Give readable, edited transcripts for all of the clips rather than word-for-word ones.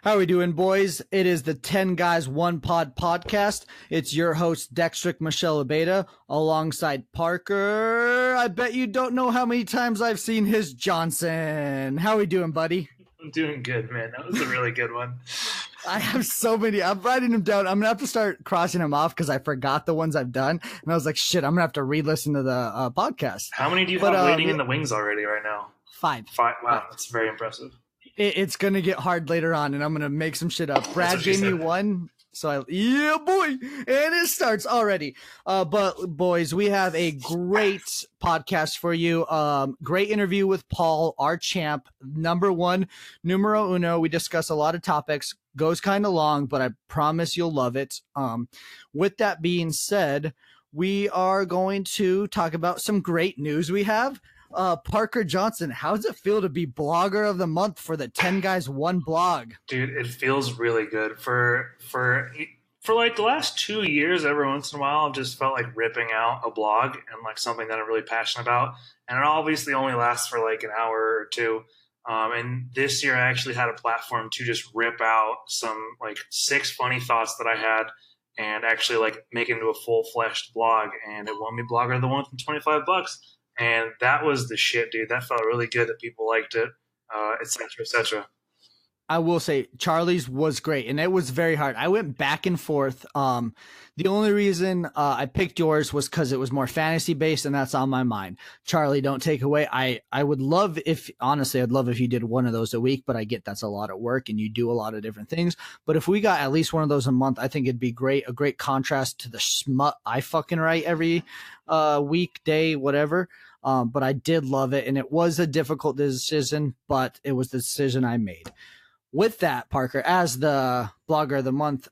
How are we doing, boys? It is the 10 Guys, One Pod podcast. It's your host, Dextric Michelle Abeda, alongside Parker. I bet you don't know how many times I've seen his Johnson. How are we doing, buddy? I'm doing good, man. That was a really good one. I have so many. I'm writing them down. I'm going to have to start crossing them off because I forgot the ones I've done. And I was like, shit, I'm going to have to re-listen to the podcast. How many do you have waiting in the wings already right now? Five. Wow, that's very impressive. It's going to get hard later on, and I'm going to make some shit up. Brad gave me one, yeah, boy, and it starts already. But, boys, we have a great podcast for you. Great interview with Paul, our champ, number one, numero uno. We discuss a lot of topics. Goes kind of long, but I promise you'll love it. With that being said, we are going to talk about some great news we have. Parker Johnson, how does it feel to be blogger of the month for the 10 Guys One blog? Dude, it feels really good. For like the last 2 years, every once in a while, I've just felt like ripping out a blog and like something that I'm really passionate about. And it obviously only lasts for like an hour or two. And this year I actually had a platform to just rip out some like 6 funny thoughts that I had and actually like make it into a full-fleshed blog. And it won me blogger of the month for $25. And that was the shit, dude. That felt really good that people liked it, et cetera, et cetera. I will say Charlie's was great, and it was very hard. I went back and forth. The only reason I picked yours was because it was more fantasy-based, and that's on my mind. Charlie, don't take away. I would love honestly, I'd love if you did one of those a week, but I get that's a lot of work, and you do a lot of different things. But if we got at least one of those a month, I think it'd be great. A great contrast to the smut I fucking write every week, day, whatever. But I did love it, and it was a difficult decision, but it was the decision I made. With that, Parker, as the blogger of the month,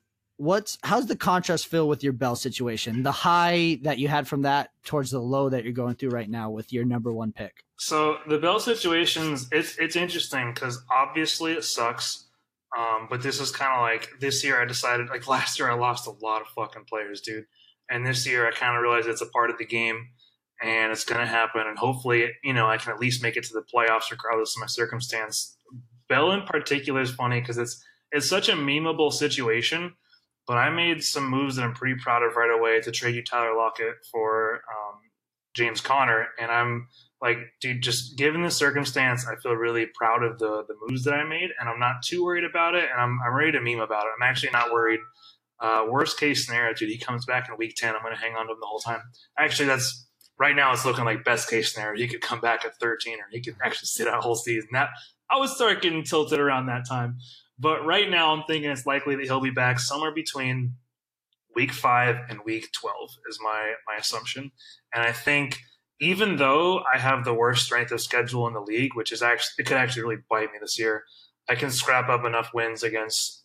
how's the contrast feel with your Bell situation? The high that you had from that towards the low that you're going through right now with your number one pick. So the Bell situations, it's interesting because obviously it sucks. But this is kind of like this year I decided, like last year I lost a lot of fucking players, dude. And this year I kind of realized it's a part of the game and it's going to happen. And hopefully, I can at least make it to the playoffs regardless of my circumstance. Bell in particular is funny because it's such a memeable situation, but I made some moves that I'm pretty proud of right away to trade you Tyler Lockett for James Conner, and I'm like, dude, just given the circumstance, I feel really proud of the moves that I made, and I'm not too worried about it, and I'm ready to meme about it. I'm actually not worried. Worst case scenario, dude, he comes back in week 10. I'm going to hang on to him the whole time. Actually, that's right now. It's looking like best case scenario. He could come back at 13, or he could actually sit out a whole season. That I would start getting tilted around that time. But right now I'm thinking it's likely that he'll be back somewhere between week 5 and week 12 is my assumption. And I think even though I have the worst strength of schedule in the league, which is it could actually really bite me this year, I can scrap up enough wins against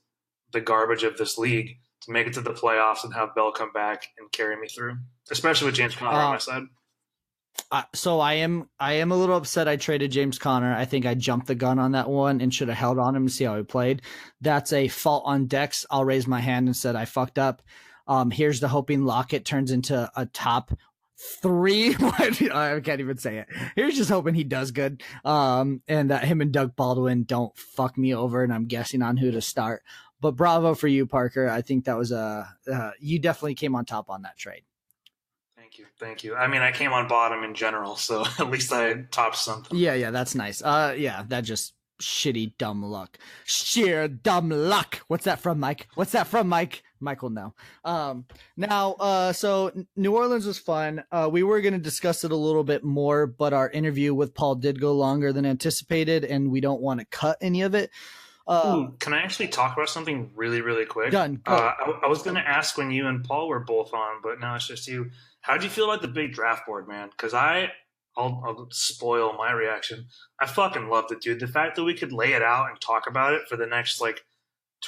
the garbage of this league to make it to the playoffs and have Bell come back and carry me through, especially with James Conner on my side. So I am a little upset I traded James Conner. I think I jumped the gun on that one and should have held on him to see how he played. That's a fault on Dex. I'll raise my hand and said I fucked up. Here's the hoping Lockett turns into a top 3. I can't even say it. Here's just hoping he does good. And that him and Doug Baldwin don't fuck me over, and I'm guessing on who to start. But bravo for you, Parker. I think that was you definitely came on top on that trade. Thank you. I mean, I came on bottom in general, so at least I topped something. Yeah, that's nice. That just shitty dumb luck. Sheer dumb luck. What's that from, Mike? Michael, no. So New Orleans was fun. We were going to discuss it a little bit more, but our interview with Paul did go longer than anticipated, and we don't want to cut any of it. Can I actually talk about something really, really quick? Done. I was going to ask when you and Paul were both on, but now it's just you. How do you feel about the big draft board, man? Because I'll spoil my reaction. I fucking loved it, dude. The fact that we could lay it out and talk about it for the next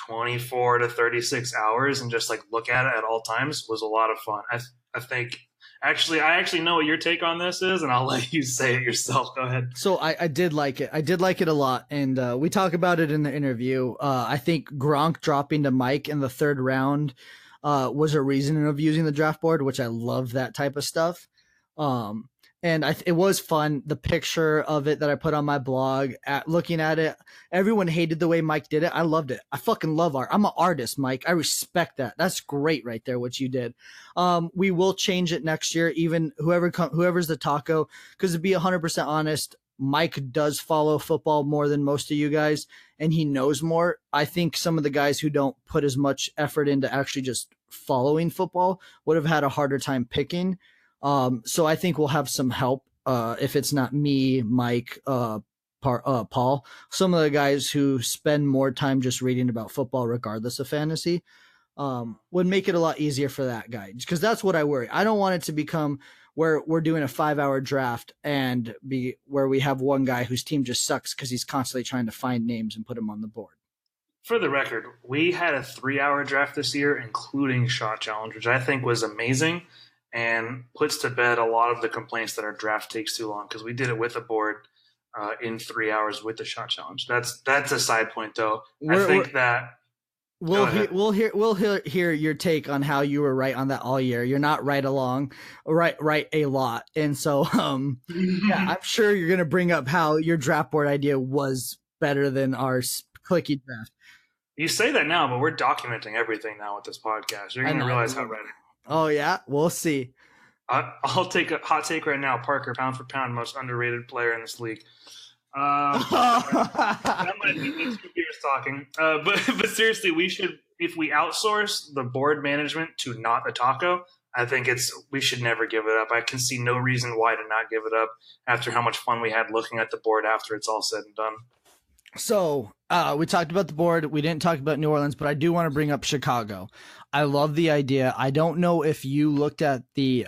24 to 36 hours and just look at it at all times was a lot of fun. I think I actually know what your take on this is, and I'll let you say it yourself. Go ahead. So I did like it. I did like it a lot, and we talk about it in the interview. I think Gronk dropping to Mike in the 3rd round was a reason of using the draft board, which I love that type of stuff. and it was fun. The picture of it that I put on my blog, looking at it, everyone hated the way Mike did it. I loved it. I fucking love art. I'm an artist, Mike. I respect that. That's great right there, what you did. We will change it next year, even whoever's the taco, because to be 100% honest, Mike does follow football more than most of you guys, and he knows more. I think some of the guys who don't put as much effort into actually just following football would have had a harder time picking. So I think we'll have some help if it's not me, Mike, Paul, some of the guys who spend more time just reading about football regardless of fantasy, would make it a lot easier for that guy, because that's what I worry. I don't want it to become where we're doing a 5-hour draft and be where we have one guy whose team just sucks because he's constantly trying to find names and put them on the board. For the record, we had a 3-hour draft this year, including shot challenge, which I think was amazing and puts to bed a lot of the complaints that our draft takes too long, because we did it with a board in 3 hours with the shot challenge. That's a side point, though. I think that we'll hear your take on how you were right on that all year. You're not right a lot, and so yeah, I'm sure you're gonna bring up how your draft board idea was better than our clicky draft. You say that now, but we're documenting everything now with this podcast. You're gonna realize how right. Oh yeah, we'll see. I'll take a hot take right now. Parker, pound for pound, most underrated player in this league. That might be the 2 beers talking. But seriously, we should, if we outsource the board management to not the taco, I think we should never give it up. I can see no reason why to not give it up after how much fun we had looking at the board after it's all said and done. So we talked about the board. We didn't talk about New Orleans, but I do want to bring up Chicago. I love the idea. I don't know if you looked at the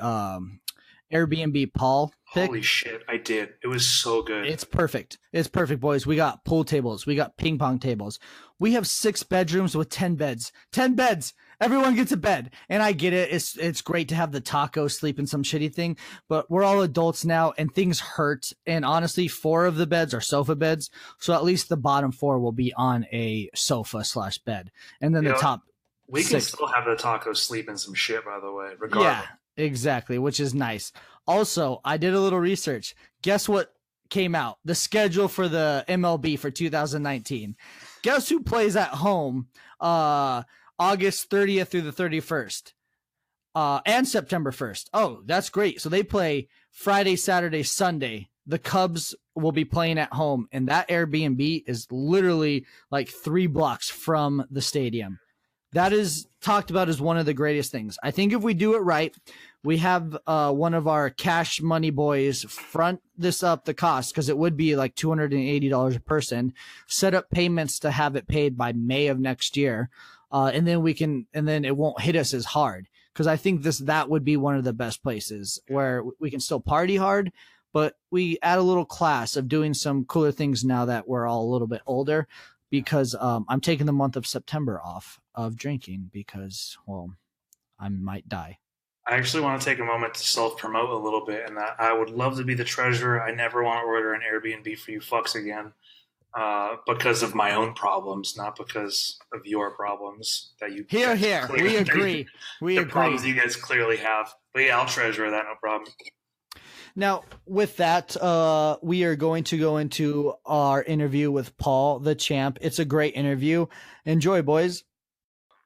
Airbnb Paul pick. Holy shit, I did. It was so good. It's perfect. It's perfect, boys. We got pool tables. We got ping pong tables. We have 6 bedrooms with 10 beds. 10 beds. Everyone gets a bed. And I get it. It's great to have the taco sleep in some shitty thing, but we're all adults now and things hurt. And honestly, 4 of the beds are sofa beds. So at least the bottom 4 will be on a sofa/bed. And then the top we 6. can still have the taco sleep in some shit, by the way, regardless. Yeah, exactly, which is nice. Also, I did a little research. Guess what came out? The schedule for the MLB for 2019. Guess who plays at home August 30th through the 31st and September 1st. Oh, that's great. So they play Friday, Saturday, Sunday. The Cubs will be playing at home, and that Airbnb is literally like 3 blocks from the stadium. That is talked about as one of the greatest things. I think if we do it right, we have one of our cash money boys front this up the cost, because it would be like $280 a person, set up payments to have it paid by May of next year. And then it won't hit us as hard, because I think that would be one of the best places where we can still party hard, but we add a little class of doing some cooler things now that we're all a little bit older, because I'm taking the month of September off of drinking because, well, I might die. I actually want to take a moment to self-promote a little bit, and that I would love to be the treasurer. I never want to order an Airbnb for you fucks again, because of my own problems, not because of your problems that you. Here. We agree. The problems you guys clearly have. But yeah, I'll treasure that, no problem. Now, with that, we are going to go into our interview with Paul, the champ. It's a great interview. Enjoy, boys.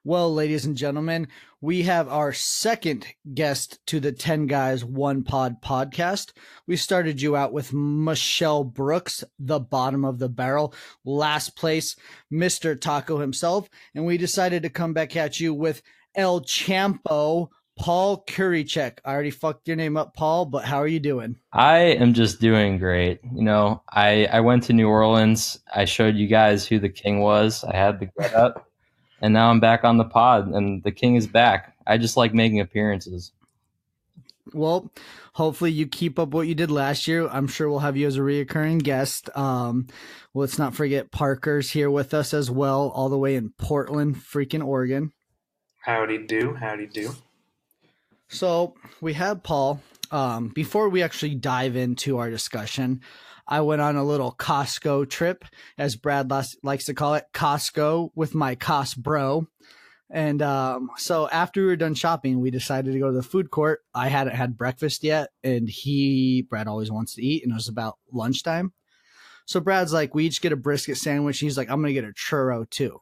Well, ladies and gentlemen, we have our second guest to the 10 Guys, 1 Pod podcast. We started you out with Michelle Brooks, the bottom of the barrel, last place, Mr. Taco himself. And we decided to come back at you with El Champo, Paul Karatechop. I already fucked your name up, Paul, but how are you doing? I am just doing great. You know, I went to New Orleans. I showed you guys who the king was. I had the get up. And now I'm back on the pod, and the king is back. I just like making appearances. Well, hopefully you keep up what you did last year. I'm sure we'll have you as a reoccurring guest. Let's not forget Parker's here with us as well, all the way in Portland, freaking Oregon. Howdy do. So we have Paul. Before we actually dive into our discussion, I went on a little Costco trip, as Brad likes to call it, Costco, with my Cos bro. And so after we were done shopping, we decided to go to the food court. I hadn't had breakfast yet, and Brad always wants to eat, and it was about lunchtime. So Brad's like, we each get a brisket sandwich. He's like, I'm going to get a churro too.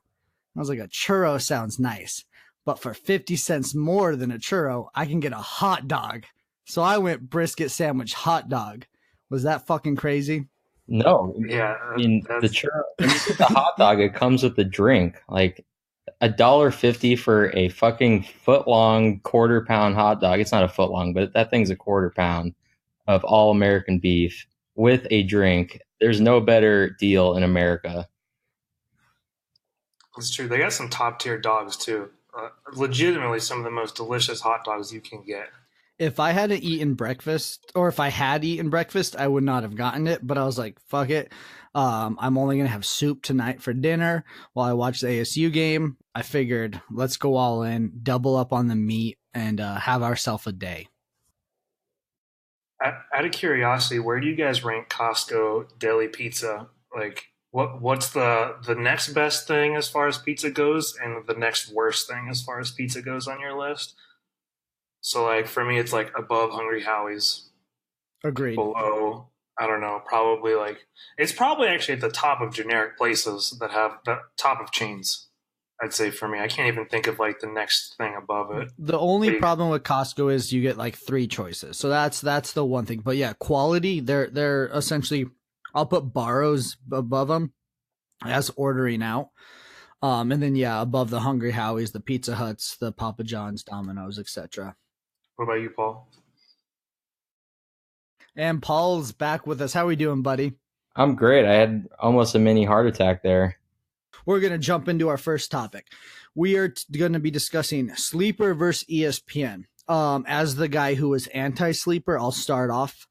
I was like, a churro sounds nice, but for 50 cents more than a churro, I can get a hot dog. So I went brisket sandwich hot dog. Was that fucking crazy? No, Yeah, I mean the churro. When you get the hot dog, it comes with the drink. Like $1.50 for a fucking foot long quarter pound hot dog. It's not a foot long, but that thing's a quarter pound of all American beef with a drink. There's no better deal in America. it's true. They got some top tier dogs too. Legitimately, some of the most delicious hot dogs you can get. If I hadn't eaten breakfast, or if I had eaten breakfast, I would not have gotten it. But I was like, fuck it. I'm only going to have soup tonight for dinner while I watch the ASU game. I figured let's go all in, double up on the meat, and have ourselves a day. Out of curiosity, where do you guys rank Costco deli pizza? Like, what's the next best thing as far as pizza goes, and the next worst thing as far as pizza goes on your list? So, like, for me, it's like above Hungry Howie's, Agreed. below, I don't know, probably like it's probably actually at the top of generic places that have the top of chains. I'd say for me, I can't even think of like the next thing above it. The only But problem with Costco is you get like 3 choices. So that's the one thing. But yeah, quality, they're essentially, I'll put Barrows above them as ordering out. And then yeah, above the Hungry Howie's, the Pizza Huts, the Papa John's, Domino's, etc. what about you, Paul? And Paul's back with us. How are we doing, buddy? I'm great. I had almost a mini heart attack there. We're going to jump into our first topic. We are going to be discussing Sleeper versus ESPN. As the guy who is anti-Sleeper, I'll start off.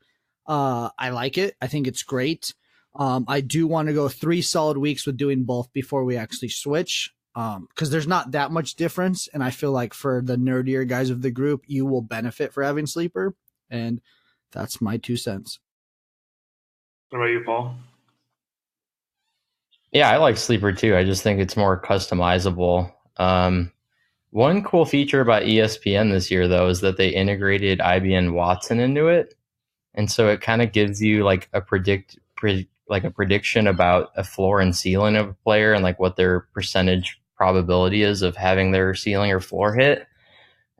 I like it. I think it's great. I do want to go 3 solid weeks with doing both before we actually switch, because there's not that much difference. And I feel like for the nerdier guys of the group, you will benefit for having Sleeper. And that's my 2 cents. What about you, Paul? Yeah, I like Sleeper too. I just think it's more customizable. One cool feature about ESPN this year, though, is that they integrated IBM Watson into it, and so it kind of gives you like a prediction about a floor and ceiling of a player and like what their percentage probability is of having their ceiling or floor hit.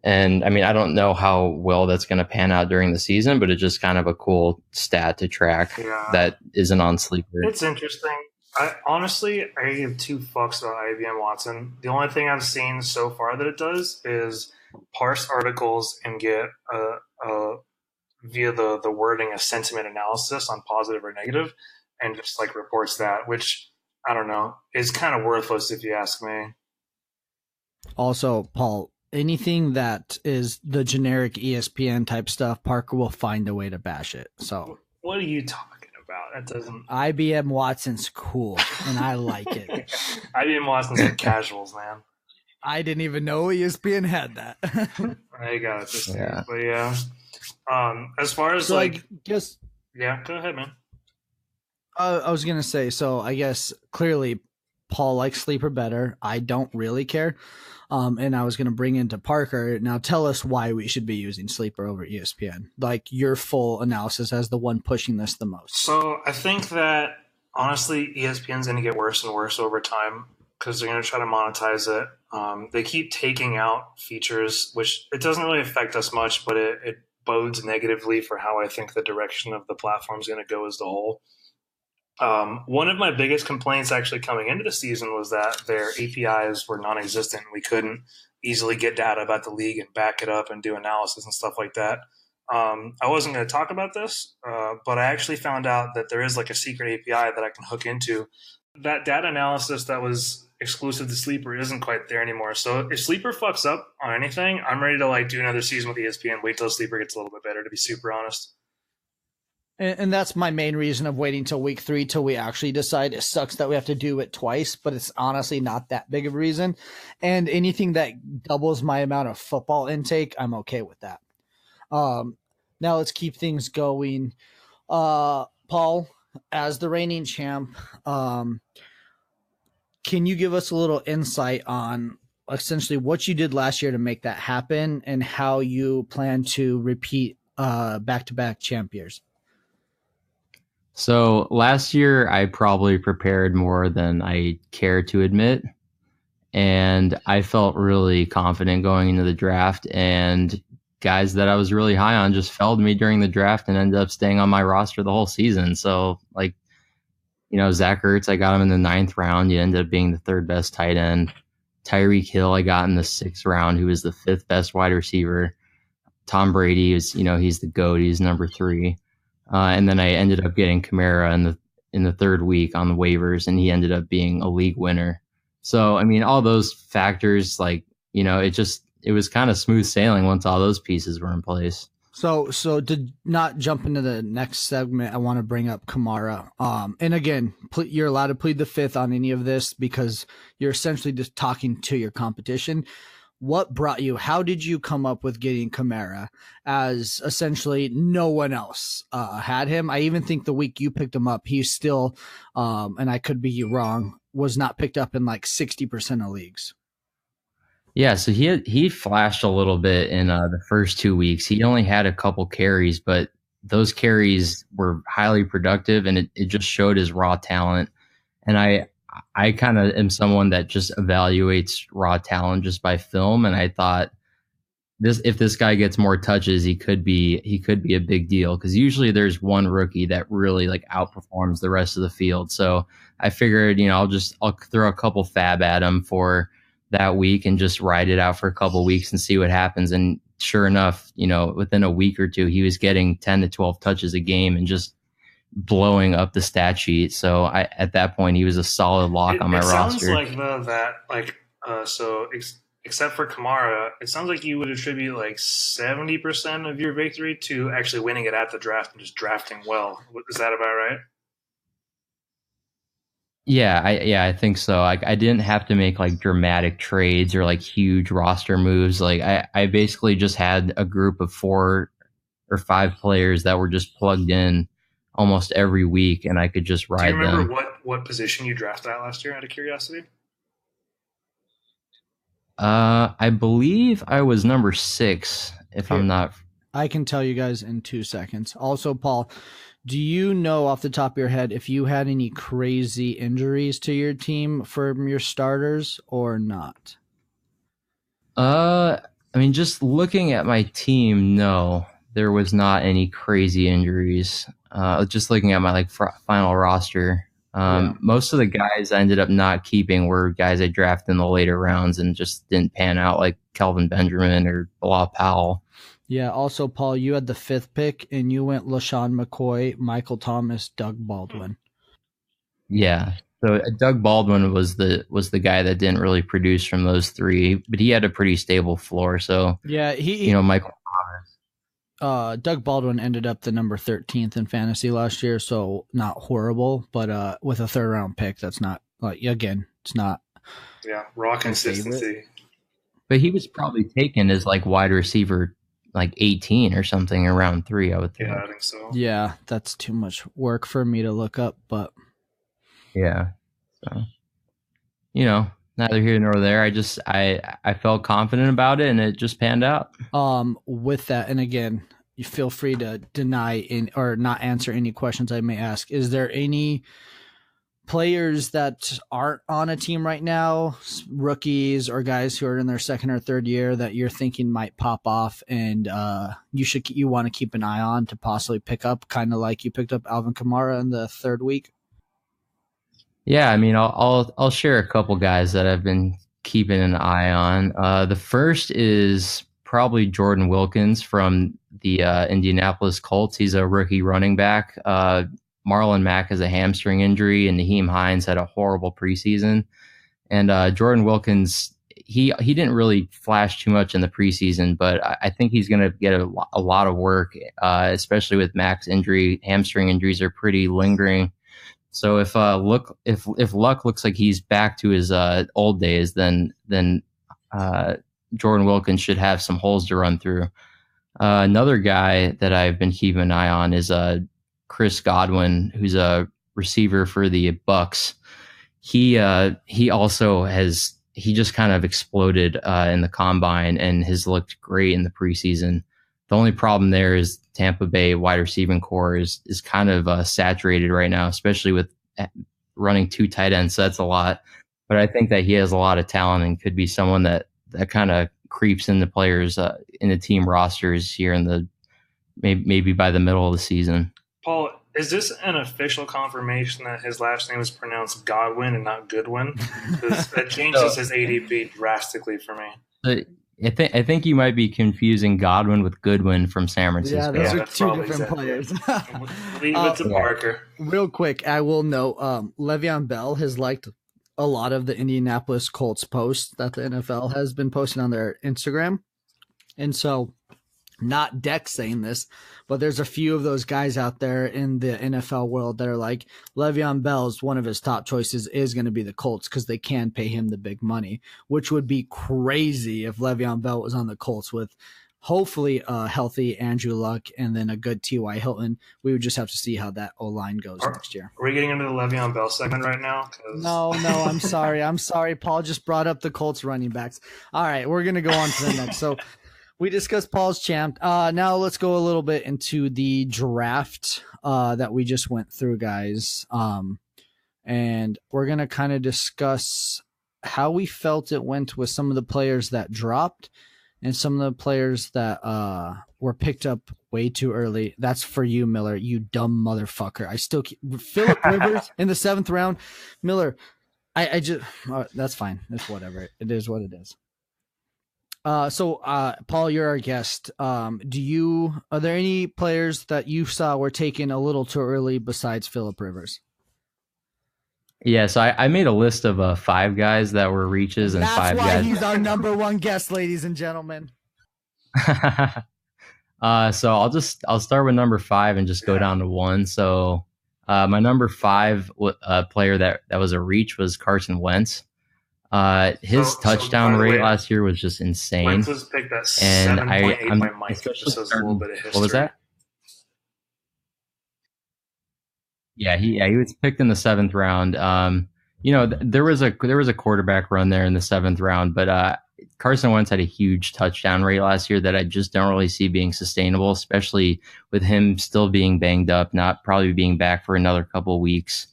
And I mean, I don't know how well that's going to pan out during the season, but it's just kind of a cool stat to track that isn't on Sleeper. It's interesting. I give 2 fucks about IBM Watson. The only thing I've seen so far that it does is parse articles and get via the wording a sentiment analysis on positive or negative, and just like reports that, which I don't know is kind of worthless if you ask me. Also, Paul, anything that is the generic ESPN type stuff, Parker will find a way to bash it. So what are you talking about? That doesn't. IBM Watson's cool, and I like it. IBM Watson's for casuals, man. I didn't even know ESPN had that. I got it. Yeah. But yeah. As far as so like, I guess, yeah, go ahead, man. I was gonna say. So I guess clearly, Paul likes Sleeper better. I don't really care. And I was going to bring into Parker. Now tell us why we should be using Sleeper over ESPN. Like your full analysis as the one pushing this the most. So I think that honestly, ESPN's going to get worse and worse over time because they're going to try to monetize it. They keep taking out features, which it doesn't really affect us much, but it bodes negatively for how I think the direction of the platform is going to go as a whole. One of my biggest complaints actually coming into the season was that their APIs were non-existent. We couldn't easily get data about the league and back it up and do analysis and stuff like that. I wasn't going to talk about this, but I actually found out that there is like a secret API that I can hook into. That data analysis that was exclusive to Sleeper isn't quite there anymore. So if Sleeper fucks up on anything, I'm ready to like do another season with ESPN, wait till Sleeper gets a little bit better, to be super honest. And that's my main reason of waiting till week 3 till we actually decide. It sucks that we have to do it twice, but it's honestly not that big of a reason. And anything that doubles my amount of football intake, I'm okay with that. Now let's keep things going. Paul, as the reigning champ, can you give us a little insight on essentially what you did last year to make that happen and how you plan to repeat back-to-back champ years. So last year, I probably prepared more than I care to admit. And I felt really confident going into the draft. And guys that I was really high on just fell to me during the draft and ended up staying on my roster the whole season. So, like, Zach Ertz, I got him in the 9th round. He ended up being the 3rd best tight end. Tyreek Hill, I got in the 6th round, who was the 5th best wide receiver. Tom Brady is, he's the GOAT. He's number 3. And then I ended up getting Kamara in the 3rd week on the waivers, and he ended up being a league winner. So, I mean, all those factors, like, it was kind of smooth sailing once all those pieces were in place. So to not jump into the next segment, I want to bring up Kamara. And again, you're allowed to plead the 5th on any of this because you're essentially just talking to your competition. What brought you? How did you come up with getting Kamara as essentially no one else had him? I even think the week you picked him up, he's still, and I could be wrong, was not picked up in like 60% of leagues. Yeah, so he flashed a little bit in the first 2 weeks. He only had a couple carries, but those carries were highly productive, and it just showed his raw talent. And I kind of am someone that just evaluates raw talent just by film, and I thought if this guy gets more touches, he could be a big deal, because usually there's one rookie that really like outperforms the rest of the field. So I figured, I'll throw a couple fab at him for that week and just ride it out for a couple weeks and see what happens. And sure enough, within a week or two, he was getting 10 to 12 touches a game and just blowing up the stat sheet. So at that point, he was a solid lock on my roster. Sounds like except for Kamara, it sounds like you would attribute like 70% of your victory to actually winning it at the draft and just drafting well. Is that about right? Yeah, I think so. Like, I didn't have to make like dramatic trades or like huge roster moves. Like, I basically just had a group of 4 or 5 players that were just plugged in almost every week, and I could just ride them. Do you remember what position you drafted at last year, out of curiosity? I believe I was number 6, if I'm not. I can tell you guys in 2 seconds. Also, Paul, do you know off the top of your head if you had any crazy injuries to your team from your starters or not? I mean, just looking at my team, no, there was not any crazy injuries. Just looking at my final roster, most of the guys I ended up not keeping were guys I drafted in the later rounds and just didn't pan out, like Kelvin Benjamin or Bilal Powell. Yeah. Also, Paul, you had the 5th pick and you went LaShawn McCoy, Michael Thomas, Doug Baldwin. Yeah. So Doug Baldwin was the guy that didn't really produce from those 3, but he had a pretty stable floor. So yeah, Michael Thomas. Doug Baldwin ended up the number 13th in fantasy last year, so not horrible, but with a 3rd round pick, that's not it's not. Yeah, raw consistency. Favorite. But he was probably taken as like wide receiver, like 18 or something in round 3, I would think. Yeah, I think so. Yeah, that's too much work for me to look up, but yeah. So, neither here nor there. I felt confident about it, and it just panned out. With that, and again, you feel free to deny or not answer any questions I may ask. Is there any players that aren't on a team right now, rookies or guys who are in their 2nd or 3rd year, that you're thinking might pop off and you want to keep an eye on to possibly pick up, kind of like you picked up Alvin Kamara in the 3rd week? Yeah, I mean, I'll share a couple guys that I've been keeping an eye on. The first is probably Jordan Wilkins from the Indianapolis Colts. He's a rookie running back. Marlon Mack has a hamstring injury, and Naheem Hines had a horrible preseason. And Jordan Wilkins, he didn't really flash too much in the preseason, but I think he's going to get a lot of work, especially with Mack's injury. Hamstring injuries are pretty lingering. So if Luck looks like he's back to his old days, then Jordan Wilkins should have some holes to run through. Another guy that I've been keeping an eye on is Chris Godwin, who's a receiver for the Bucks. He also has he just kind of exploded in the combine and has looked great in the preseason. The only problem there is Tampa Bay wide receiving core is kind of saturated right now, especially with running 2 tight ends. So that's a lot. But I think that he has a lot of talent and could be someone that kind of creeps into players in the team rosters here in the maybe by the middle of the season. Paul, is this an official confirmation that his last name is pronounced Godwin and not Goodwin? Because that changes his ADP drastically for me. I think you might be confusing Godwin with Goodwin from San Francisco. Yeah, those are 2 different players. Leave it to Parker. Real quick, I will note Le'Veon Bell has liked a lot of the Indianapolis Colts posts that the NFL has been posting on their Instagram. And so, not Dex saying this, but there's a few of those guys out there in the NFL world that are like, Le'Veon Bell's one of his top choices is going to be the Colts because they can pay him the big money, which would be crazy if Le'Veon Bell was on the Colts with hopefully a healthy Andrew Luck and then a good T.Y. Hilton. We would just have to see how that O-line goes next year. Are we getting into the Le'Veon Bell segment right now? No, I'm sorry. I'm sorry. Paul just brought up the Colts running backs. All right, we're going to go on to the next. So we discussed Paul's champ. Now let's go a little bit into the draft that we just went through, guys. And we're going to kind of discuss how we felt it went with some of the players that dropped and some of the players that were picked up way too early. That's for you, Miller, you dumb motherfucker. I still keep Phillip Rivers in the 7th round. Miller, I just that's fine. It's whatever. It is what it is. So Paul, you're our guest. Are there any players that you saw were taken a little too early besides Phillip Rivers? Yeah, so I made a list of 5 guys that were reaches and 5 guys. That's why he's our number 1 guest, ladies and gentlemen. So I'll start with number 5 and just go down to 1. So my number 5 player that was a reach was Carson Wentz. His touchdown rate last year was just insane. Wentz was picked at 7.8 by Mike, just as a little bit of history. What was that? Yeah, he was picked in the 7th round. There was a quarterback run there in the 7th round, but Carson Wentz had a huge touchdown rate last year that I just don't really see being sustainable, especially with him still being banged up, not probably being back for another couple of weeks,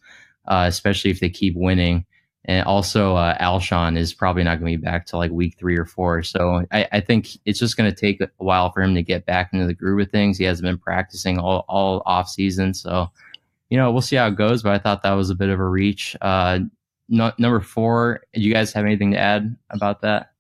especially if they keep winning. And also, Alshon is probably not going to be back till like week 3 or 4. So I think it's just going to take a while for him to get back into the groove of things. He hasn't been practicing all off season, so we'll see how it goes. But I thought that was a bit of a reach. Number 4, do you guys have anything to add about that?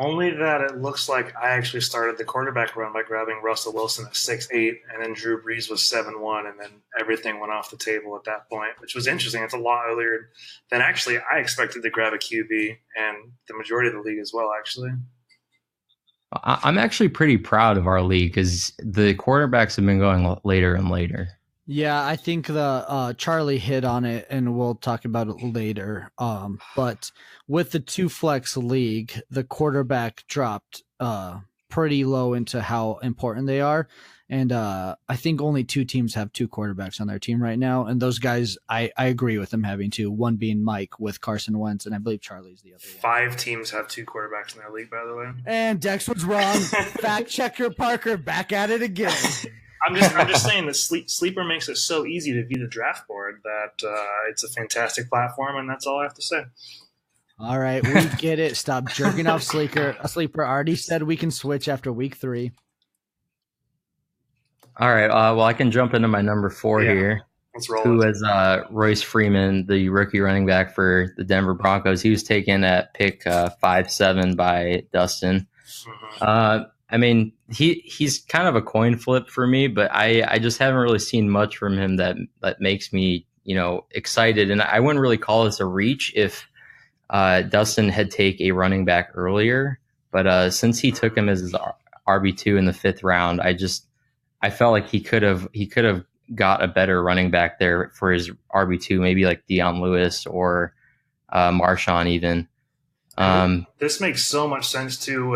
Only that it looks like I actually started the quarterback run by grabbing Russell Wilson at 6'8", and then Drew Brees was 7'1", and then everything went off the table at that point, which was interesting. It's a lot earlier than actually I expected to grab a QB, and the majority of the league as well, actually. I'm actually pretty proud of our league because the quarterbacks have been going later and later. Yeah, I think the Charlie hit on it, and we'll talk about it later. But with the 2-flex league, the quarterback dropped pretty low into how important they are. And I think only 2 teams have 2 quarterbacks on their team right now. And those guys, I agree with them having 2, one being Mike with Carson Wentz, and I believe Charlie's the other one. 5 teams have 2 quarterbacks in their league, by the way. And Dex was wrong. Fact checker Parker back at it again. I'm just saying that Sleeper makes it so easy to view the draft board that it's a fantastic platform, and that's all I have to say. All right, we get it. Stop jerking off Sleeper. Already said we can switch after week 3. All right, well, I can jump into my number 4 here. Let's roll. Who is Royce Freeman, the rookie running back for the Denver Broncos. He was taken at pick 5-7 by Dustin. Mm-hmm. I mean, he's kind of a coin flip for me, but I just haven't really seen much from him that makes me, excited. And I wouldn't really call this a reach if Dustin had take a running back earlier. But since he took him as his RB2 in the 5th round, I felt like he could have got a better running back there for his RB2, maybe like Deion Lewis or Marshawn even. This makes so much sense too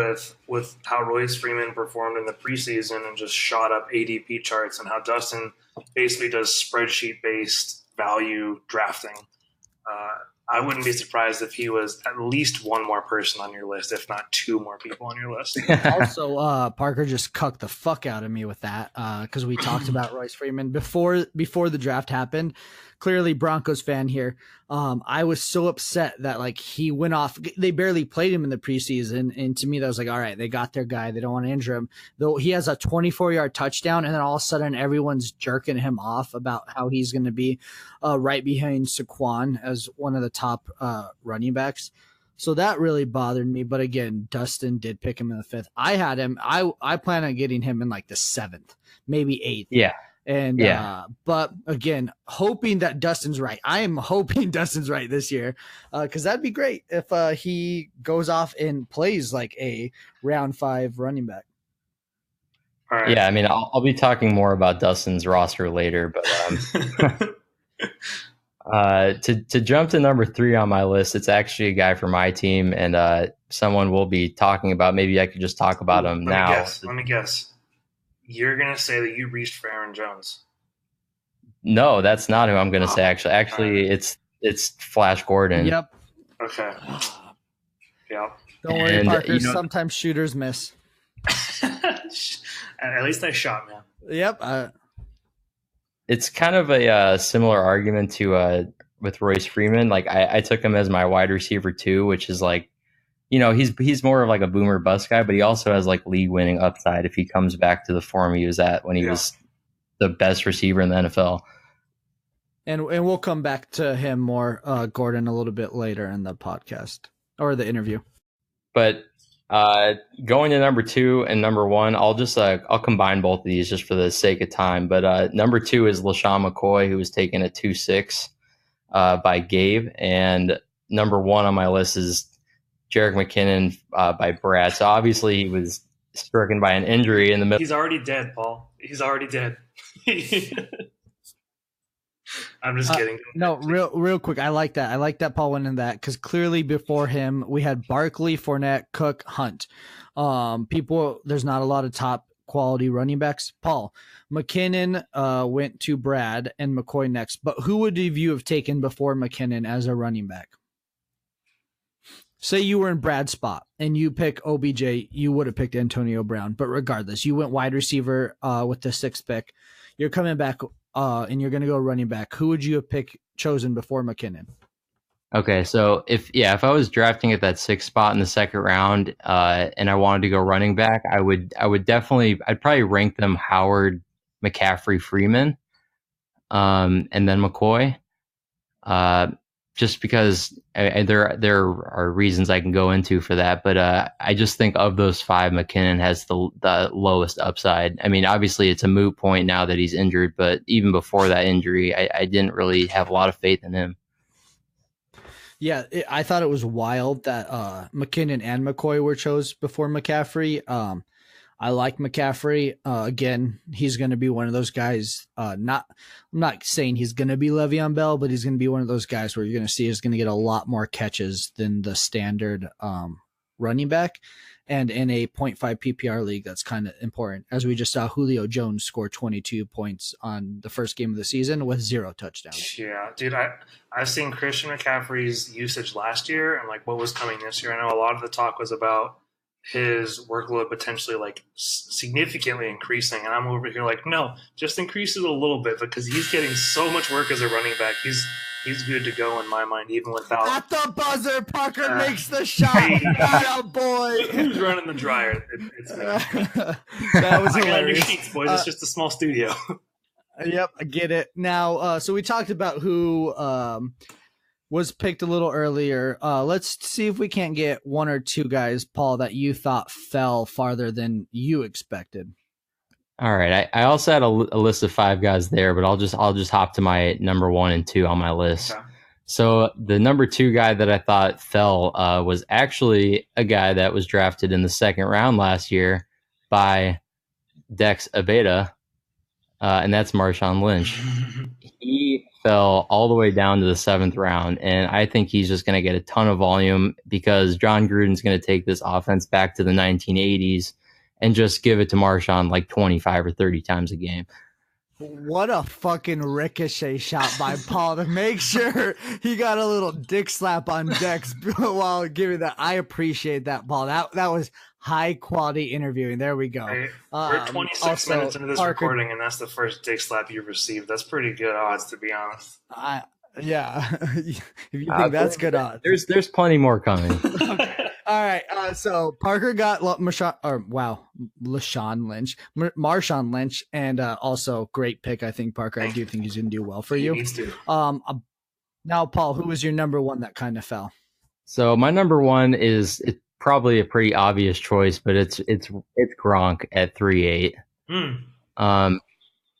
with how Royce Freeman performed in the preseason and just shot up ADP charts, and how Dustin basically does spreadsheet based value drafting. I wouldn't be surprised if he was at least one more person on your list, if not two more people on your list. Also, Parker just cucked the fuck out of me with that because we talked about Royce Freeman before the draft happened. Clearly, Broncos fan here. I was so upset that like he went off. They barely played him in the preseason, and to me, that was like, all right, they got their guy. They don't want to injure him. Though he has a 24-yard touchdown, and then all of a sudden, everyone's jerking him off about how he's going to be right behind Saquon as one of the top running backs. So that really bothered me. But again, Dustin did pick him in the 5th. I had him. I plan on getting him in like the 7th, maybe 8th. Yeah. And but again, hoping that Dustin's right. I am hoping Dustin's right this year, because that'd be great if he goes off and plays like a round 5 running back. All right. Yeah, I mean, I'll be talking more about Dustin's roster later, but to jump to number 3 on my list, it's actually a guy from my team, and someone we'll be talking about. Maybe I could just talk about him now. Let me guess. You're going to say that you reached for Aaron Jones. No, that's not who I'm going to say, actually. Actually, it's Flash Gordon. Yep. Okay. Yep. Don't worry, Parker. Sometimes shooters miss. At least I shot, man. Yep. It's kind of a similar argument to with Royce Freeman. Like I took him as my wide receiver too, which is like, he's more of like a boomer bust guy, but he also has like league winning upside if he comes back to the form he was at when he was the best receiver in the NFL. And we'll come back to him more, Gordon, a little bit later in the podcast or the interview. But going to number 2 and number 1, I'll just I'll combine both of these just for the sake of time. But number 2 is LaShawn McCoy, who was taken at 2-6 by Gabe, and number 1 on my list is Jerick McKinnon by Brad. So obviously he was stricken by an injury in the middle. He's already dead, Paul. He's already dead. I'm just kidding. No, real quick. I like that. I like that Paul went in that because clearly before him we had Barkley, Fournette, Cook, Hunt. There's not a lot of top quality running backs. Paul, McKinnon went to Brad and McCoy next. But who would you have taken before McKinnon as a running back? Say you were in Brad's spot and you pick OBJ, you would have picked Antonio Brown. But regardless, you went wide receiver with the 6th pick. You're coming back and you're going to go running back. Who would you have chosen before McKinnon? Okay, so if I was drafting at that 6th spot in the 2nd round and I wanted to go running back, I'd probably rank them Howard, McCaffrey, Freeman, and then McCoy. Just because there are reasons I can go into for that, but I just think of those 5, McKinnon has the lowest upside. I mean, obviously it's a moot point now that he's injured, but even before that injury, I didn't really have a lot of faith in him. Yeah, I thought it was wild that McKinnon and McCoy were chose before McCaffrey. I like McCaffrey. Again, he's going to be one of those guys. I'm not saying he's going to be Le'Veon Bell, but he's going to be one of those guys where you're going to see is going to get a lot more catches than the standard running back. And in a 0.5 PPR league, that's kind of important. As we just saw, Julio Jones score 22 points on the first game of the season with 0 touchdowns. Yeah, dude, I've seen Christian McCaffrey's usage last year and like what was coming this year. I know a lot of the talk was about his workload potentially like significantly increasing, and I'm over here like, no, just increase it a little bit because he's getting so much work as a running back. He's good to go in my mind, even without. At the buzzer, Parker makes the shot. Oh boy, who's running the dryer? It's me. That was hilarious. I got new sheets, boys. It's just a small studio. Yep, I get it. Now, so we talked about who was picked a little earlier. Let's see if we can't get 1 or 2 guys, Paul, that you thought fell farther than you expected. All right. I also had a list of 5 guys there, but I'll just hop to my number 1 and 2 on my list. Okay. So the number 2 guy that I thought fell was actually a guy that was drafted in the 2nd round last year by Dex Abeda, and that's Marshawn Lynch. He fell all the way down to the 7th round, and I think he's just going to get a ton of volume because John Gruden's going to take this offense back to the 1980s and just give it to Marshawn like 25 or 30 times a game. What a fucking ricochet shot by Paul to make sure he got a little dick slap on Dex while giving that. I appreciate that, Paul. That was high quality interviewing. There we go. Right. We're 26 also, minutes into this Parker, recording, and that's the first dick slap you've received. That's pretty good odds, to be honest. Yeah, if you think that's good odds, there's plenty more coming. Okay. All right. So Parker got Marshawn Lynch, and also great pick. I think Parker. I do think he's gonna do well for you. He needs to. Now, Paul, who was your number one that kind of fell? So my number one is it's probably a pretty obvious choice, but it's Gronk at 3.8.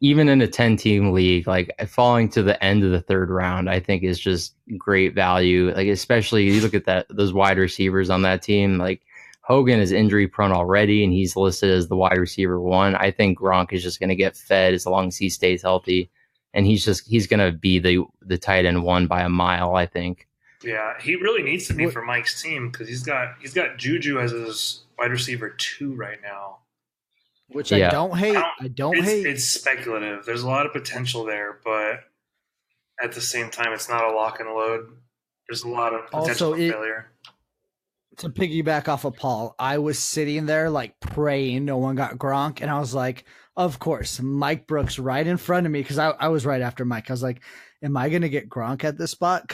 Even in a 10-team league, like falling to the end of the third round, I think is just great value. Like especially you look at those wide receivers on that team. Like Hogan is injury prone already, and he's listed as the wide receiver 1. I think Gronk is just going to get fed as long as he stays healthy, and he's going to be the tight end 1 by a mile. I think. Yeah, he really needs to be for Mike's team because he's got Juju as his wide receiver 2 right now. Which I don't hate. I don't hate. It's speculative. There's a lot of potential there, but at the same time, it's not a lock and load. There's a lot of potential for failure. To piggyback off of Paul, I was sitting there like praying no one got Gronk, and I was like, of course, Mike Brooks right in front of me because I was right after Mike. I was like, am I going to get Gronk at this spot?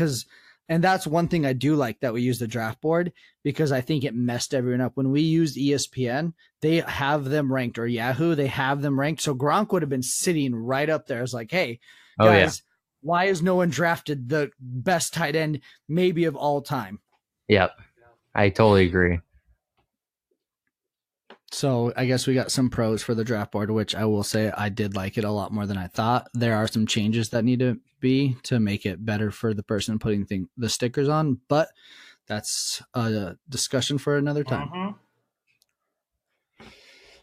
And that's one thing I do like that we use the draft board because I think it messed everyone up. When we used ESPN, they have them ranked, or Yahoo, they have them ranked. So Gronk would have been sitting right up there. It's like, hey, guys, why has no one drafted the best tight end maybe of all time? Yep, I totally agree. So I guess we got some pros for the draft board, which I will say I did like it a lot more than I thought. There are some changes that need to be to make it better for the person putting the stickers on, but that's a discussion for another time. Uh-huh.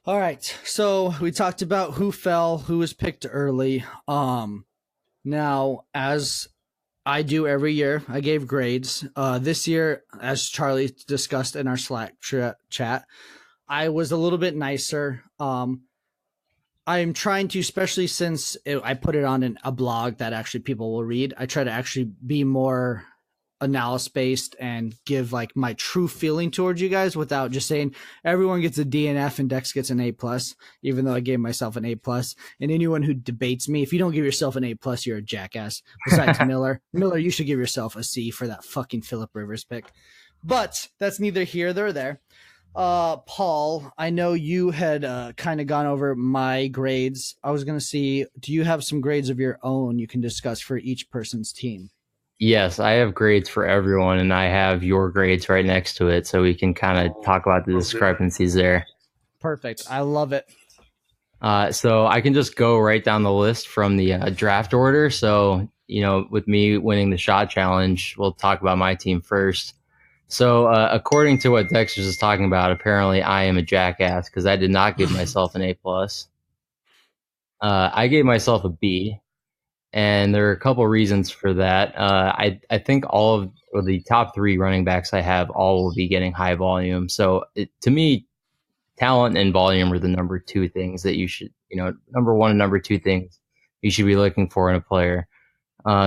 All right. So we talked about who fell, who was picked early. Now, as I do every year, I gave grades. This year, as Charlie discussed in our Slack chat, I was a little bit nicer. I'm trying to, especially since I put it on a blog that actually people will read, I try to actually be more analysis based and give like my true feeling towards you guys without just saying everyone gets a D and F and Dex gets an A+, even though I gave myself an A+. And anyone who debates me, if you don't give yourself an A+, you're a jackass. Besides Miller, you should give yourself a C for that fucking Phillip Rivers pick. But that's neither here nor there. Paul, I know you had kind of gone over my grades. I was going to see, do you have some grades of your own you can discuss for each person's team? Yes, I have grades for everyone, and I have your grades right next to it, so we can kind of talk about the discrepancies there. Perfect. I love it. So I can just go right down the list from the draft order. So, with me winning the shot challenge, we'll talk about my team first. So according to what Dex was just talking about, apparently I am a jackass because I did not give myself an A+. I gave myself a B, and there are a couple reasons for that. I think all of the top 3 running backs I have all will be getting high volume. So to me, talent and volume are the number 2 things that you should, number 1 and number 2 things you should be looking for in a player.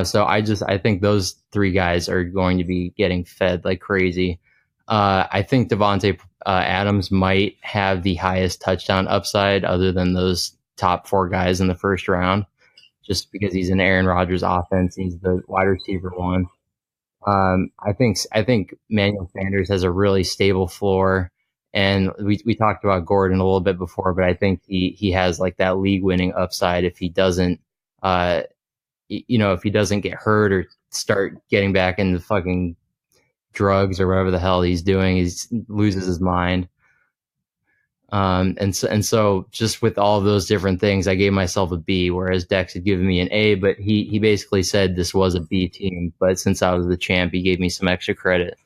So I think those 3 guys are going to be getting fed like crazy. I think Devontae Adams might have the highest touchdown upside other than those top 4 guys in the first round, just because he's in Aaron Rodgers' offense. He's the wide receiver 1. I think Manuel Sanders has a really stable floor, and we talked about Gordon a little bit before, but I think he has like that league winning upside if he doesn't. If he doesn't get hurt or start getting back into fucking drugs or whatever the hell he's doing, he loses his mind. And so just with all of those different things, I gave myself a B, whereas Dex had given me an A, but he basically said this was a B team. But since I was the champ, he gave me some extra credit.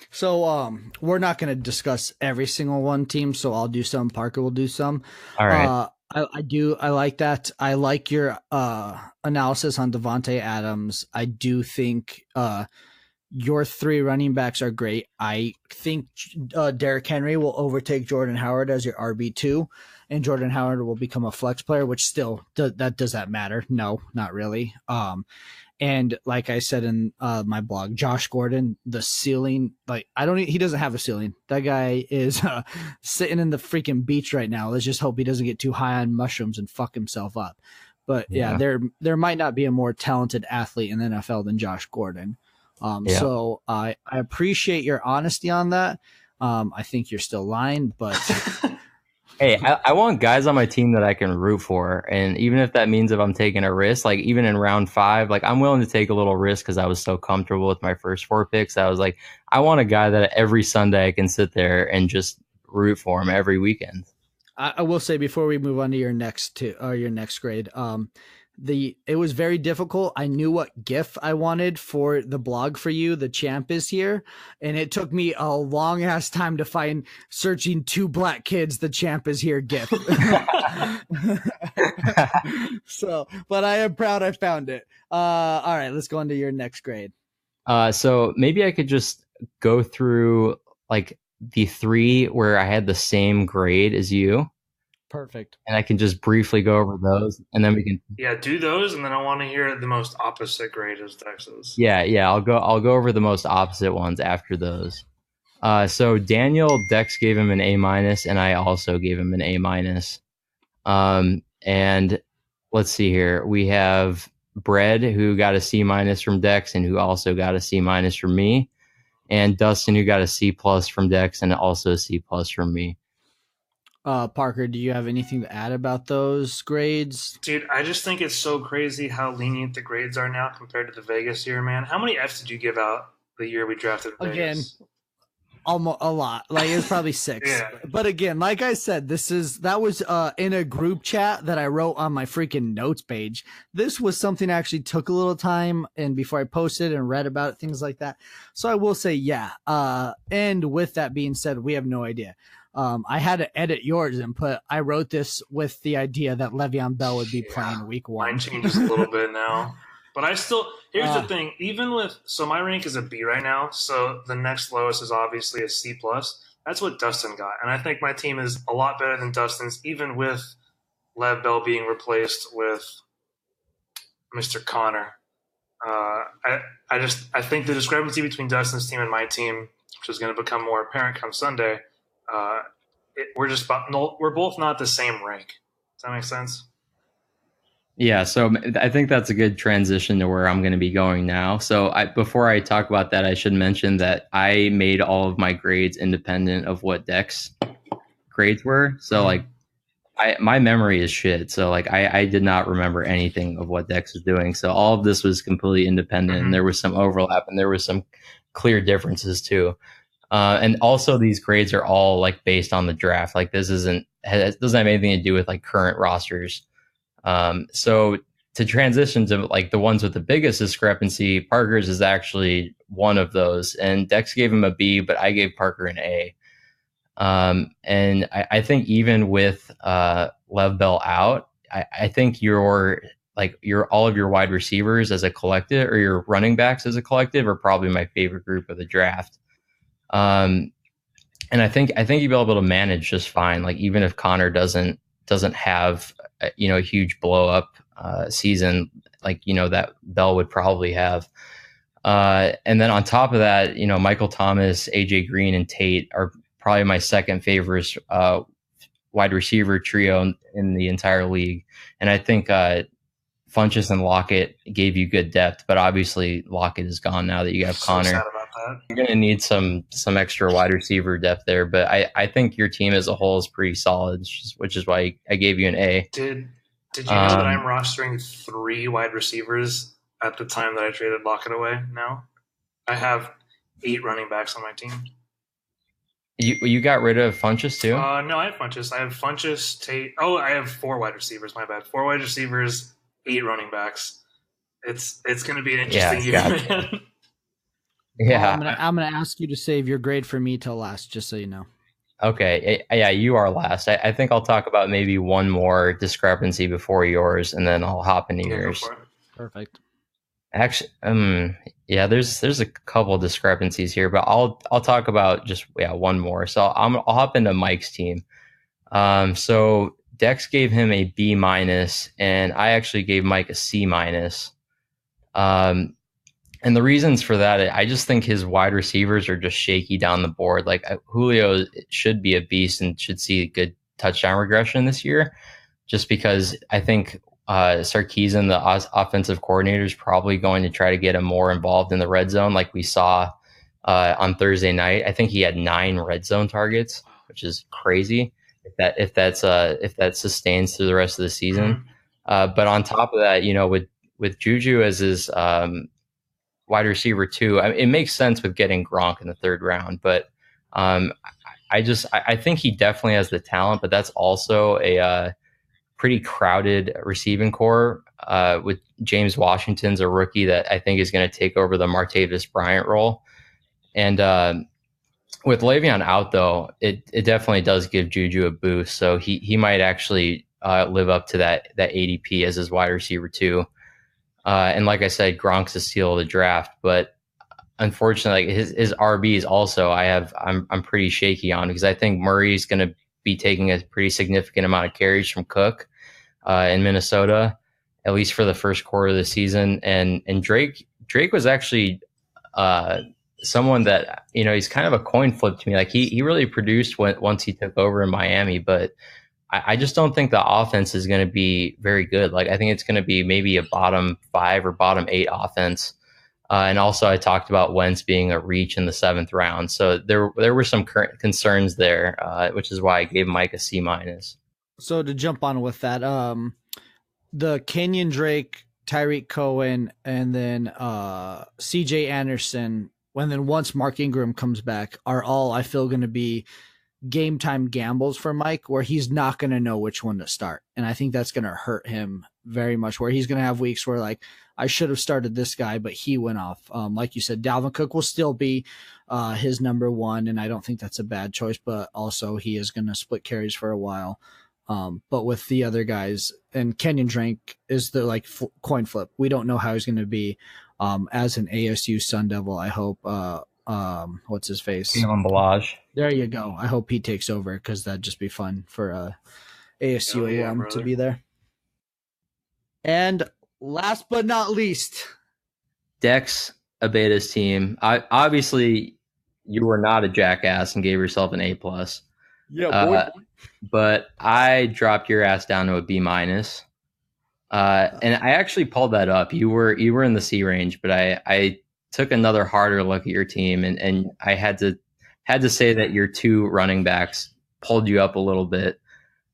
So we're not going to discuss every single one team, so I'll do some. Parker will do some. All right. I like that. I like your analysis on Devontae Adams. I do think Your 3 running backs are great. I think Derrick Henry will overtake Jordan Howard as your RB2, and Jordan Howard will become a flex player, which still, does that matter? No, not really. And like I said in my blog, Josh Gordon, the ceiling, like he doesn't have a ceiling. That guy is sitting in the freaking beach right now. Let's just hope he doesn't get too high on mushrooms and fuck himself up. But yeah, there might not be a more talented athlete in the NFL than Josh Gordon. So I appreciate your honesty on that. I think you're still lying, but hey, I want guys on my team that I can root for. And even if that means if I'm taking a risk, like even in round 5, like I'm willing to take a little risk because I was so comfortable with my first 4 picks. I was like, I want a guy that every Sunday I can sit there and just root for him every weekend. I will say before we move on to your next grade, it was very difficult. I knew what GIF I wanted for the blog for you. The champ is here. And it took me a long ass time to find searching 2 black kids. The champ is here GIF. But I am proud I found it. All right, let's go on to your next grade. So maybe I could just go through like the 3 where I had the same grade as you. Perfect. And I can just briefly go over those, and then we can. Yeah, do those, and then I want to hear the most opposite grade as Dex's. Yeah. I'll go over the most opposite ones after those. So Daniel, Dex gave him an A-, and I also gave him an A-. And let's see here. We have Bread, who got a C- from Dex, and who also got a C- from me, and Dustin, who got a C+ from Dex, and also a C+ from me. Parker, do you have anything to add about those grades? Dude, I just think it's so crazy how lenient the grades are now compared to the Vegas year, man. How many Fs did you give out the year we drafted Vegas? Again, almost a lot. Like, it's probably 6. Yeah. But again, like I said, that was in a group chat that I wrote on my freaking notes page. This was something I actually took a little time and before I posted and read about it, things like that. So I will say, yeah. And with that being said, we have no idea. I had to edit yours and I wrote this with the idea that Le'Veon Bell would be playing week 1. Mine changes a little bit now. But here's the thing, so my rank is a B right now, so the next lowest is obviously a C+. That's what Dustin got. And I think my team is a lot better than Dustin's, even with Lev Bell being replaced with Mr. Connor. I think the discrepancy between Dustin's team and my team, which is going to become more apparent come Sunday, we're both not the same rank. Does that make sense? Yeah, so I think that's a good transition to where I'm going to be going now. So before I talk about that, I should mention that I made all of my grades independent of what Dex grades were. So like my memory is shit. So like I did not remember anything of what Dex was doing. So all of this was completely independent, and there was some overlap and there was some clear differences too. And also these grades are all like based on the draft. Like this doesn't have anything to do with like current rosters. So to transition to like the ones with the biggest discrepancy, Parker's is actually one of those, and Dex gave him a B, but I gave Parker an A. And I think even with Lev Bell out, I think all of your wide receivers as a collective, or your running backs as a collective, are probably my favorite group of the draft. And I think you'll be able to manage just fine. Like even if Connor doesn't have a huge blow up season, like that Bell would probably have. And then on top of that, Michael Thomas, AJ Green, and Tate are probably my second favorite wide receiver trio in the entire league. And I think Funchess and Lockett gave you good depth, but obviously Lockett is gone now that you have Connor. Sad about that. You're going to need some extra wide receiver depth there, but I think your team as a whole is pretty solid, which is why I gave you an A. Did you know that I'm rostering 3 wide receivers at the time that I traded Lockett away? Now I have 8 running backs on my team. You got rid of Funchess too? No, I have Funchess. I have Funchess, Tate. Oh, I have 4 wide receivers. My bad. 4 wide receivers, 8 running backs. It's going to be an interesting year, man. Yeah, well, I'm gonna ask you to save your grade for me till last, just so you know. Okay, yeah, you are last. I think I'll talk about maybe one more discrepancy before yours, and then I'll hop into yours. Perfect. Actually, Yeah, there's a couple discrepancies here, but I'll talk about just one more. So I'll hop into Mike's team. So Dex gave him a B minus, and I actually gave Mike a C minus. And the reasons for that, I just think his wide receivers are just shaky down the board. Like Julio should be a beast and should see a good touchdown regression this year, just because I think Sarkisian, the offensive coordinator, is probably going to try to get him more involved in the red zone, like we saw on Thursday night. I think he had 9 red zone targets, which is crazy. If that sustains through the rest of the season, but on top of that, with Juju as his wide receiver too, it makes sense with getting Gronk in the 3rd round, but I think he definitely has the talent, but that's also a pretty crowded receiving core with James Washington's a rookie that I think is going to take over the Martavis Bryant role. And with Le'Veon out, though, it definitely does give Juju a boost. So he might actually live up to that ADP as his wide receiver too. And like I said, Gronk's the steal of the draft, but unfortunately, like his RBs also I'm pretty shaky on, because I think Murray's going to be taking a pretty significant amount of carries from Cook in Minnesota, at least for the first quarter of the season. And Drake was actually someone that, he's kind of a coin flip to me. Like he really produced once he took over in Miami, but I just don't think the offense is going to be very good. Like I think it's going to be maybe a bottom 5 or bottom 8 offense. And also, I talked about Wentz being a reach in the 7th round, so there were some current concerns there, which is why I gave Mike a C minus. So to jump on with that, the Kenyon Drake, Tyreek Cohen, and then C.J. Anderson, and then once Mark Ingram comes back, are all I feel going to be game time gambles for Mike, where he's not going to know which one to start, and I think that's going to hurt him very much. Where he's going to have weeks where like, I should have started this guy, but he went off. Like you said, Dalvin Cook will still be his number 1, and I don't think that's a bad choice, but also he is going to split carries for a while. But with the other guys, and Kenyon Drake is the coin flip. We don't know how he's going to be as an ASU Sun Devil. I hope, what's his face? Kalen Ballage. There you go. I hope he takes over, because that'd just be fun for ASU alum to be there. And last but not least, Dex Abeda's team. Obviously, you were not a jackass and gave yourself an A+. Yeah, boy. But I dropped your ass down to a B minus. And I actually pulled that up. You were in the C range, but I took another harder look at your team, and I had to say that your 2 running backs pulled you up a little bit.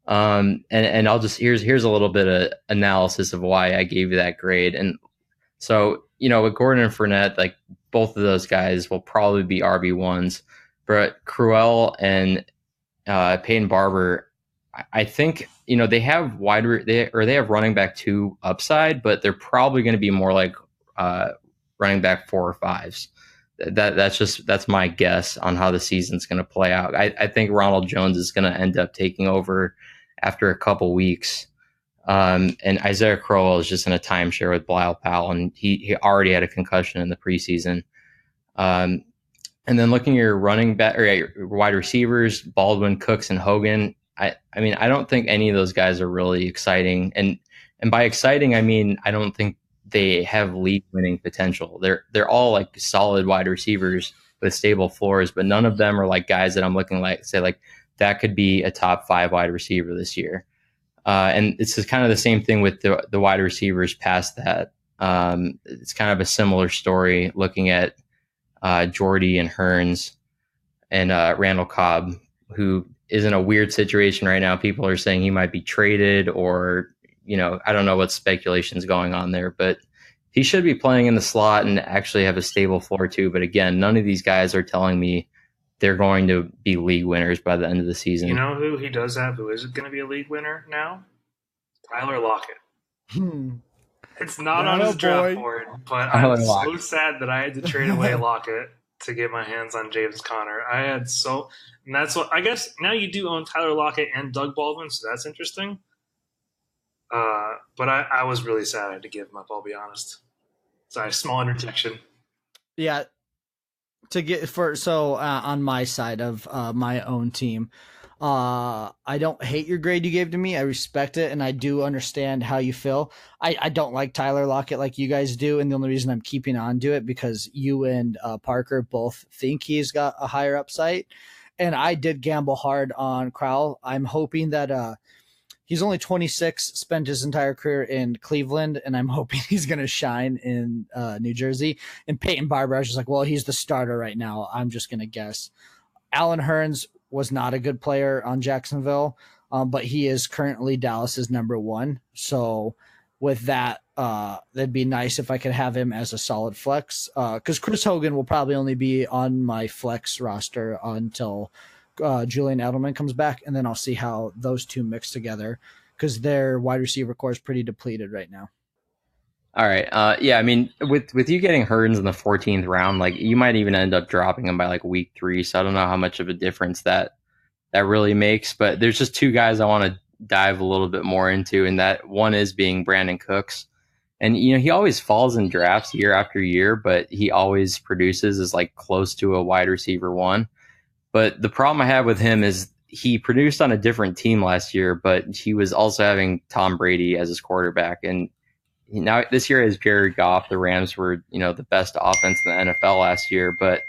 And I'll just here's a little bit of analysis of why I gave you that grade. And so, with Gordon and Fournette, like both of those guys will probably be RB1s, but Crewell and Peyton Barber, I think, they have they have running back 2 upside, but they're probably going to be more like running back 4 or 5s. That's my guess on how the season's going to play out. I think Ronald Jones is going to end up taking over after a couple weeks. And Isaiah Crowell is just in a timeshare with Bilal Powell, and he already had a concussion in the preseason. And then looking at your running back or your wide receivers, Baldwin, Cooks, and Hogan, I mean, I don't think any of those guys are really exciting. And by exciting, I mean, I don't think they have league winning potential. They're all like solid wide receivers with stable floors, but none of them are like guys that I'm looking like, say, like that could be a top 5 wide receiver this year. And it's kind of the same thing with the wide receivers past that. It's kind of a similar story looking at Jordy and Hearns and Randall Cobb, who is in a weird situation right now. People are saying he might be traded, or, I don't know what speculation's going on there, but he should be playing in the slot and actually have a stable floor too. But again, none of these guys are telling me they're going to be league winners by the end of the season. You know who he does have who is going to be a league winner now? Tyler Lockett. It's not on his draft board, but I'm so sad that I had to trade away Lockett to get my hands on James Conner. And that's what I guess now you do own Tyler Lockett and Doug Baldwin, so that's interesting. But I was really sad I had to give him up, I'll be honest. Sorry, small interjection. Yeah, on my side of my own team, I don't hate your grade you gave to me. I respect it, and I do understand how you feel. I don't like Tyler Lockett like you guys do, and the only reason I'm keeping on to it because you and Parker both think he's got a higher upside, and I did gamble hard on Crowell. I'm hoping that he's only 26, spent his entire career in Cleveland, and I'm hoping he's going to shine in New Jersey. And Peyton Barber, I was just like, well, he's the starter right now. I'm just going to guess. Alan Hearns was not a good player on Jacksonville, but he is currently Dallas's number one. So with that, that'd be nice if I could have him as a solid flex, because Chris Hogan will probably only be on my flex roster until Julian Edelman comes back, and then I'll see how those two mix together because their wide receiver core is pretty depleted right now. All right. Yeah, I mean, with you getting Hearns in the 14th round, like you might even end up dropping him by like week 3. So I don't know how much of a difference that really makes. But there's just two guys I want to dive a little bit more into, and that one is being Brandon Cooks. And he always falls in drafts year after year, but he always produces as like close to a wide receiver one. But the problem I have with him is he produced on a different team last year, but he was also having Tom Brady as his quarterback. And now this year as Jared Goff, the Rams were, the best offense in the NFL last year. But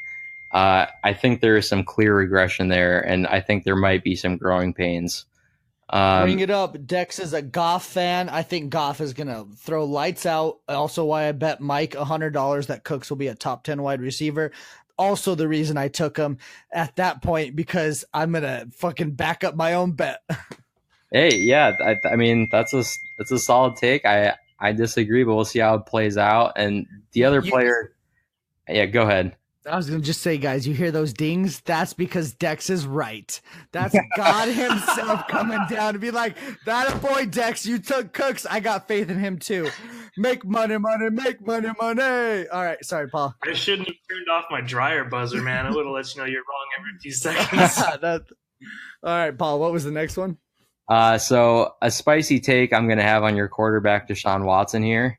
I think there is some clear regression there, and I think there might be some growing pains. Bring it up. Dex is a Goff fan. I think Goff is going to throw lights out. Also, why I bet Mike $100 that Cooks will be a top 10 wide receiver. Also, the reason I took him at that point because I'm going to fucking back up my own bet. Hey, yeah, I mean that's a solid take. I disagree, but we'll see how it plays out. And the other player, yeah, go ahead. I was going to just say, guys, you hear those dings? That's because Dex is right. That's God himself coming down to be like, that boy Dex, you took Cooks. I got faith in him too. Make money, money, make money, money. All right. Sorry, Paul. I shouldn't have turned off my dryer buzzer, man. I would have let you know you're wrong every few seconds. All right, Paul, what was the next one? So a spicy take I'm going to have on your quarterback, Deshaun Watson here.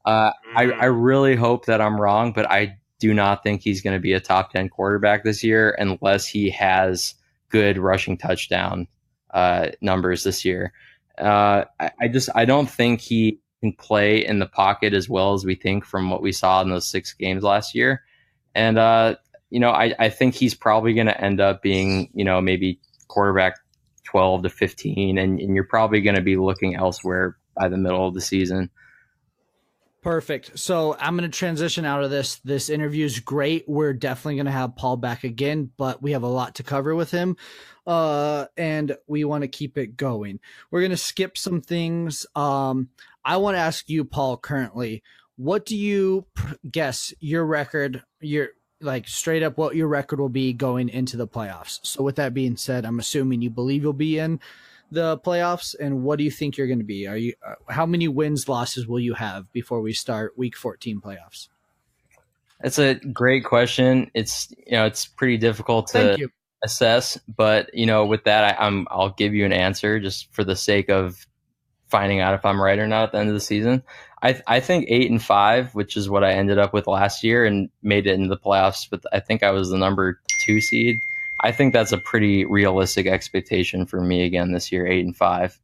I really hope that I'm wrong, but I do not think he's going to be a top 10 quarterback this year unless he has good rushing touchdown numbers this year. I don't think he can play in the pocket as well as we think from what we saw in those 6 games last year. And, I think he's probably going to end up being, maybe quarterback 12 to 15, and you're probably going to be looking elsewhere by the middle of the season. Perfect. So I'm going to transition out of this. This interview is great. We're definitely going to have Paul back again, but we have a lot to cover with him. And we want to keep it going. We're going to skip some things. I want to ask you, Paul, currently, what do you guess your record, like straight up what your record will be going into the playoffs? So with that being said, I'm assuming you believe you'll be in the playoffs, and what do you think you're going to be? Are you how many wins, losses will you have before we start week 14 playoffs? That's a great question. It's it's pretty difficult to assess, but with that I'll give you an answer just for the sake of finding out if I'm right or not at the end of the season. I think 8-5, which is what I ended up with last year and made it into the playoffs, but I think I was the number 2 seed. I think that's a pretty realistic expectation for me again this year, 8-5.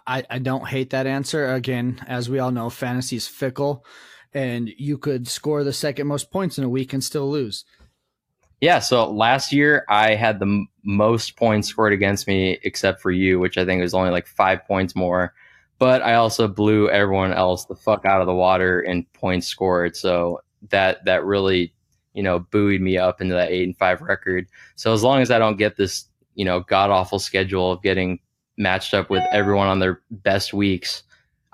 I don't hate that answer. Again, as we all know, fantasy is fickle, and you could score the second most points in a week and still lose. Yeah, so last year I had the most points scored against me except for you, which I think was only like 5 points more. But I also blew everyone else the fuck out of the water in points scored. So that really buoyed me up into that 8-5 record. So as long as I don't get this, god awful schedule of getting matched up with everyone on their best weeks,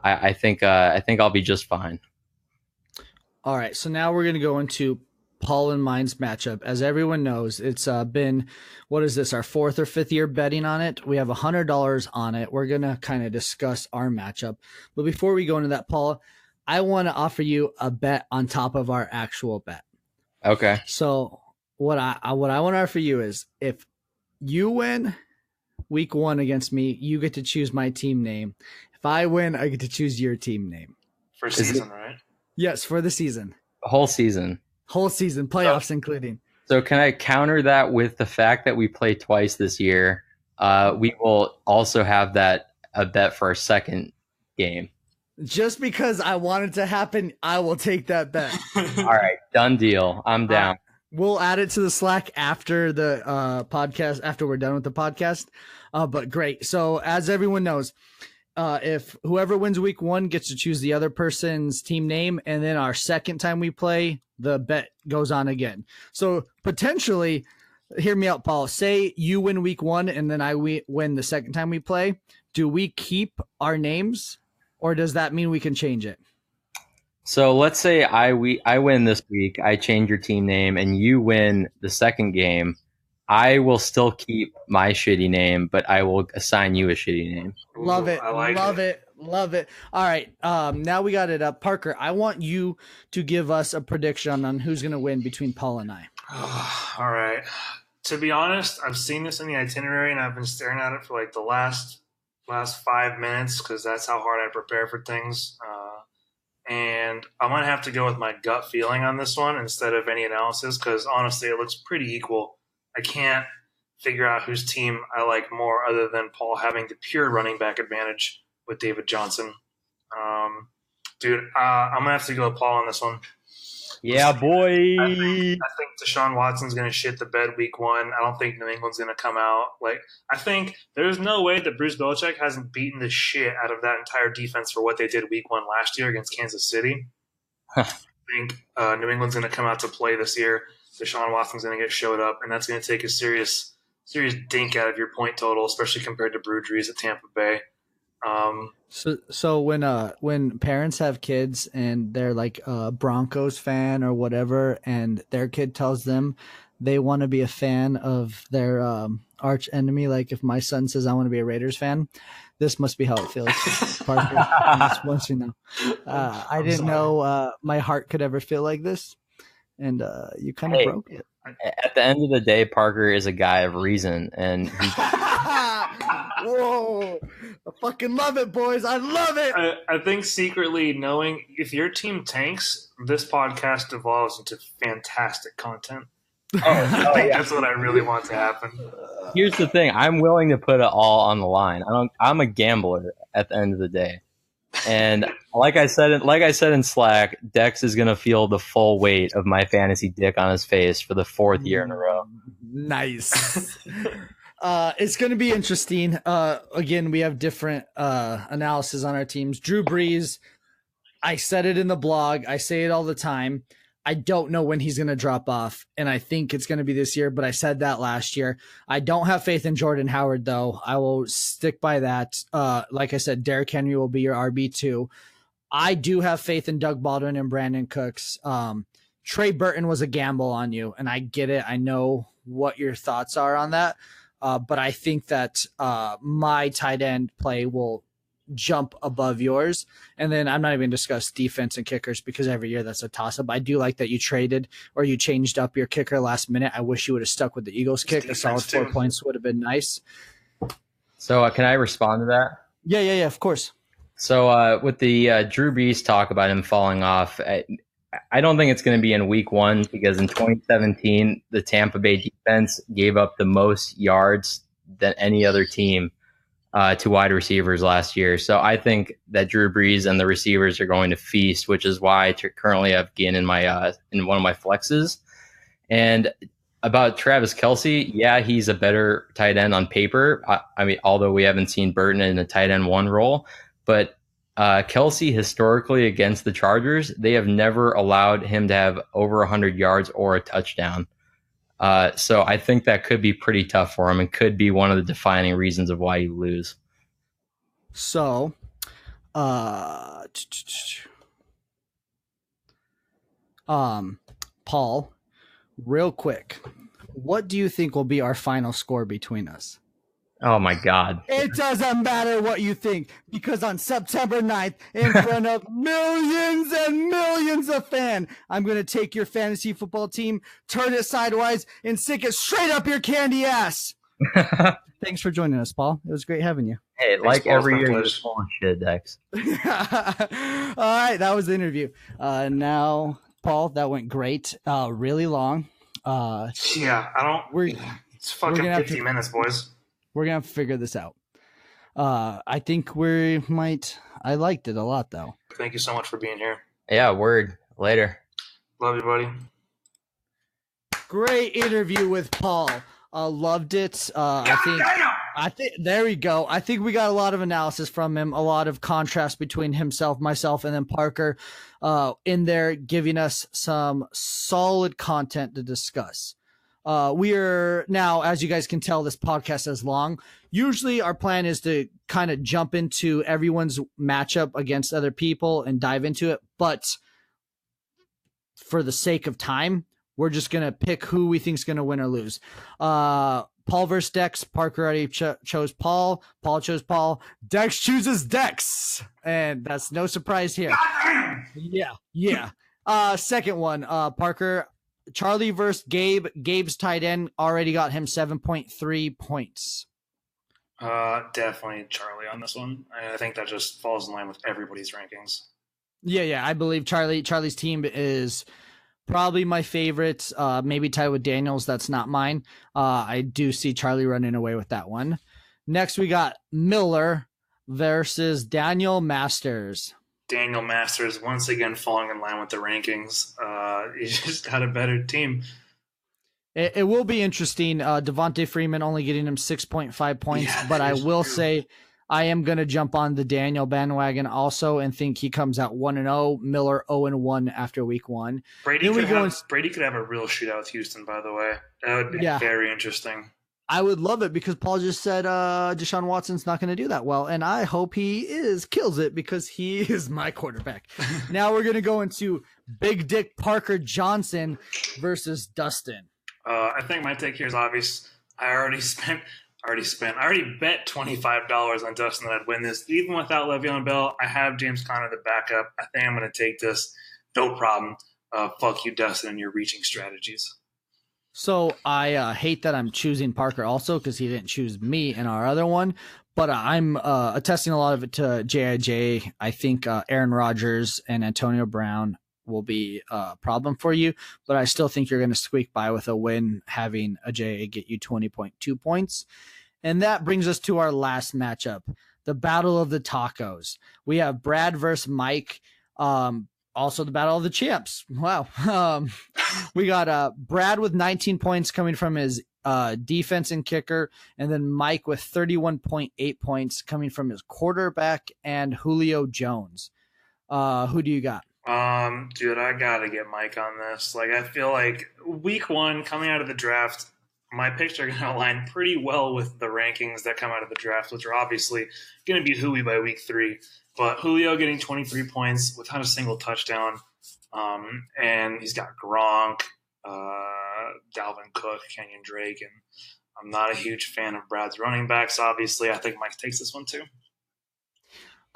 I think I'll be just fine. All right, so now we're gonna go into Paul and mine's matchup. As everyone knows, it's been, what is this, our 4th or 5th year betting on it. We have $100 on it. We're gonna kind of discuss our matchup, but before we go into that, Paul, I want to offer you a bet on top of our actual bet. Okay. So what I want to offer you is, if you win week 1 against me, you get to choose my team name. If I win, I get to choose your team name. For season, right? Yes, for the season. Whole season. Whole season, playoffs including. So can I counter that with the fact that we play twice this year? We will also have a bet for our second game. Just because I want it to happen, I will take that bet. All right, done deal. I'm down. We'll add it to the Slack after the podcast, after we're done with the podcast. But great. So as everyone knows, if whoever wins week 1 gets to choose the other person's team name, and then our second time we play, the bet goes on again. So potentially, hear me out, Paul. Say you win week 1 and then I win the second time we play. Do we keep our names, or does that mean we can change it? So let's say I win this week, I change your team name, and you win the second game. I will still keep my shitty name, but I will assign you a shitty name. Love it. I like Love it. Love it. All right. Now we got it up. Parker, I want you to give us a prediction on who's going to win between Paul and I. All right. To be honest, I've seen this in the itinerary, and I've been staring at it for like the last 5 minutes because that's how hard I prepare for things. And I'm going to have to go with my gut feeling on this one instead of any analysis because honestly, it looks pretty equal. I can't figure out whose team I like more other than Paul having the pure running back advantage with David Johnson. Dude, I'm going to have to go with Paul on this one. Yeah, boy. I think Deshaun Watson's going to shit the bed week 1. I don't think New England's going to come out. I think there's no way that Bruce Belichick hasn't beaten the shit out of that entire defense for what they did week 1 last year against Kansas City. I think New England's going to come out to play this year. Deshaun Watson's going to get showed up, and that's going to take a serious dink out of your point total, especially compared to Brew Brees at Tampa Bay. So when parents have kids and they're like a Broncos fan or whatever, and their kid tells them they want to be a fan of their arch enemy, like if my son says I want to be a Raiders fan, this must be how it feels. Parker, I just want you to know. I didn't know my heart could ever feel like this, and you kind of broke it. At the end of the day, Parker is a guy of reason, and whoa, I fucking love it, boys. I love it. I think secretly knowing if your team tanks, this podcast evolves into fantastic content. Yeah. That's what I really want to happen. Here's the thing: I'm willing to put it all on the line. I'm a gambler at the end of the day, and like I said in Slack, Dex is gonna feel the full weight of my fantasy dick on his face for the 4th year in a row. Nice. It's going to be interesting. Again, we have different analysis on our teams. Drew Brees, I said it in the blog. I say it all the time. I don't know when he's going to drop off, and I think it's going to be this year, but I said that last year. I don't have faith in Jordan Howard, though. I will stick by that. Like I said, Derrick Henry will be your RB2. I do have faith in Doug Baldwin and Brandon Cooks. Trey Burton was a gamble on you, and I get it. I know what your thoughts are on that. But I think that my tight end play will jump above yours. And then I'm not even discuss defense and kickers because every year that's a toss-up. I do like that you traded or you changed up your kicker last minute. I wish you would have stuck with the Eagles kick. A solid 4 points would have been nice. So can I respond to that? Yeah, of course. So with the Drew Brees talk about him falling off, I don't think it's going to be in week 1 because in 2017, the Tampa Bay defense gave up the most yards than any other team to wide receivers last year. So I think that Drew Brees and the receivers are going to feast, which is why I currently have Ginn in my in one of my flexes. And about Travis Kelce, yeah, he's a better tight end on paper. I mean, although we haven't seen Burton in a tight end 1 role, but Kelce historically against the Chargers, they have never allowed him to have over 100 yards or a touchdown. So I think that could be pretty tough for him and could be one of the defining reasons of why you lose. So, Paul, real quick, what do you think will be our final score between us? Oh, my God. It doesn't matter what you think, because on September 9th, in front of millions and millions of fans, I'm going to take your fantasy football team, turn it sideways, and stick it straight up your candy ass. Thanks for joining us, Paul. It was great having you. Hey, like every year, you're full of shit, Dex. All right, that was the interview. Now Paul. That went great. Really long. Yeah, I don't. It's fucking 50 minutes, boys. We're gonna have to figure this out. I think I liked it a lot, though. Thank you so much for being here. Yeah, word. Later. Love you, buddy. Great interview with Paul. Loved it. I think there we go. I think we got a lot of analysis from him, a lot of contrast between himself, myself, and then Parker in there, giving us some solid content to discuss. We are now, as you guys can tell, this podcast is long. Usually our plan is to kind of jump into everyone's matchup against other people and dive into it. But for the sake of time, we're just going to pick who we think is going to win or lose. Paul versus Dex. Parker already chose Paul. Paul chose Paul. Dex chooses Dex. And that's no surprise here. Yeah. Second one, Parker. Charlie versus Gabe. Gabe's tight end already got him 7.3 points. Definitely Charlie on this one. I think that just falls in line with everybody's rankings. Yeah. I believe Charlie's team is probably my favorite. Maybe tied with Daniel's. That's not mine. I do see Charlie running away with that one. Next, we got Miller versus Daniel Masters. Daniel Masters once again falling in line with the rankings. He just got a better team. It will be interesting. Devontae Freeman only getting him 6.5 points, but I will say I am going to jump on the Daniel bandwagon also and think he comes out 1-0. Miller 0-1 after week 1. Brady could have a real shootout with Houston, by the way. That would be very interesting. I would love it because Paul just said Deshaun Watson's not going to do that well, and I hope he kills it because he is my quarterback. Now we're going to go into Big Dick Parker Johnson versus Dustin. I think my take here is obvious. I already bet $25 on Dustin that I'd win this. Even without Le'Veon Bell, I have James Conner the backup. I think I'm going to take this. No problem. Fuck you, Dustin, and your reaching strategies. So I hate that I'm choosing Parker also because he didn't choose me in our other one. But I'm attesting a lot of it to JIJ. I think Aaron Rodgers and Antonio Brown will be a problem for you. But I still think you're going to squeak by with a win, having a JA get you 20.2 points. And that brings us to our last matchup, the Battle of the Tacos. We have Brad versus Mike. Also the Battle of the Champs. Wow. We got Brad with 19 points coming from his defense and kicker, and then Mike with 31.8 points coming from his quarterback and Julio Jones. Who do you got? Dude, I gotta get Mike on this. Like, I feel like week 1 coming out of the draft, my picks are gonna align pretty well with the rankings that come out of the draft, which are obviously gonna be Hui by week 3. But Julio getting 23 points without a single touchdown. And he's got Gronk, Dalvin Cook, Kenyon Drake, and I'm not a huge fan of Brad's running backs, obviously. I think Mike takes this one too.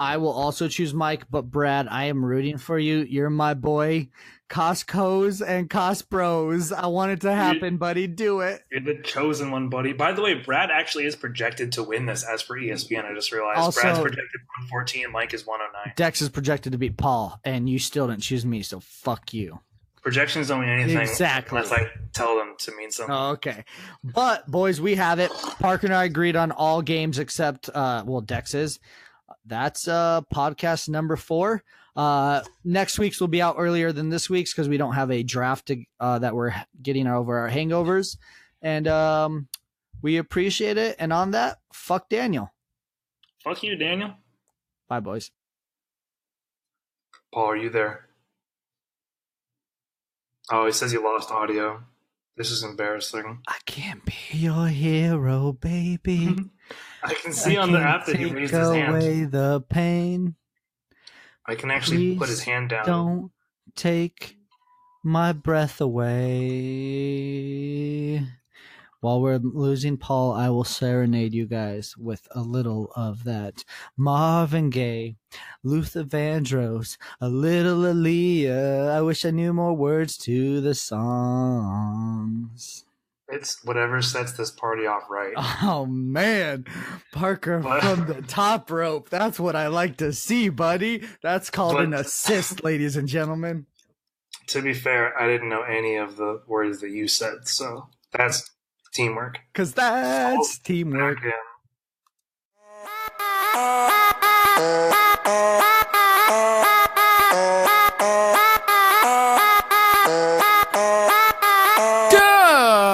I will also choose Mike, but Brad, I am rooting for you. You're my boy. Costco's and Cospros. I want it to happen, buddy. Do it. You're the chosen one, buddy. By the way, Brad actually is projected to win this as per ESPN. I just realized also, Brad's projected 114, Mike is 109. Dex is projected to beat Paul, and you still didn't choose me, so fuck you. Projections don't mean anything exactly unless I tell them to mean something. Oh, okay. But, boys, we have it. Parker and I agreed on all games except, Dex's. That's podcast number 4. Next week's will be out earlier than this week's because we don't have a draft that we're getting over our hangovers. And we appreciate it. And on that, fuck Daniel. Fuck you, Daniel. Bye, boys. Paul, are you there? Oh, he says you lost audio. This is embarrassing. I can't be your hero, baby. I can see on the app that he raised his hand. Take away the pain. I can actually put his hand down. Don't take my breath away. While we're losing Paul, I will serenade you guys with a little of that Marvin Gaye, Luther Vandross, a little Aaliyah. I wish I knew more words to the songs. It's whatever sets this party off right. Oh, man. Parker from the top rope. That's what I like to see, buddy. That's called an assist, ladies and gentlemen. To be fair, I didn't know any of the words that you said, so that's teamwork. Because that's teamwork. Yeah.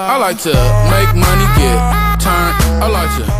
I like to make money, get turned. I like to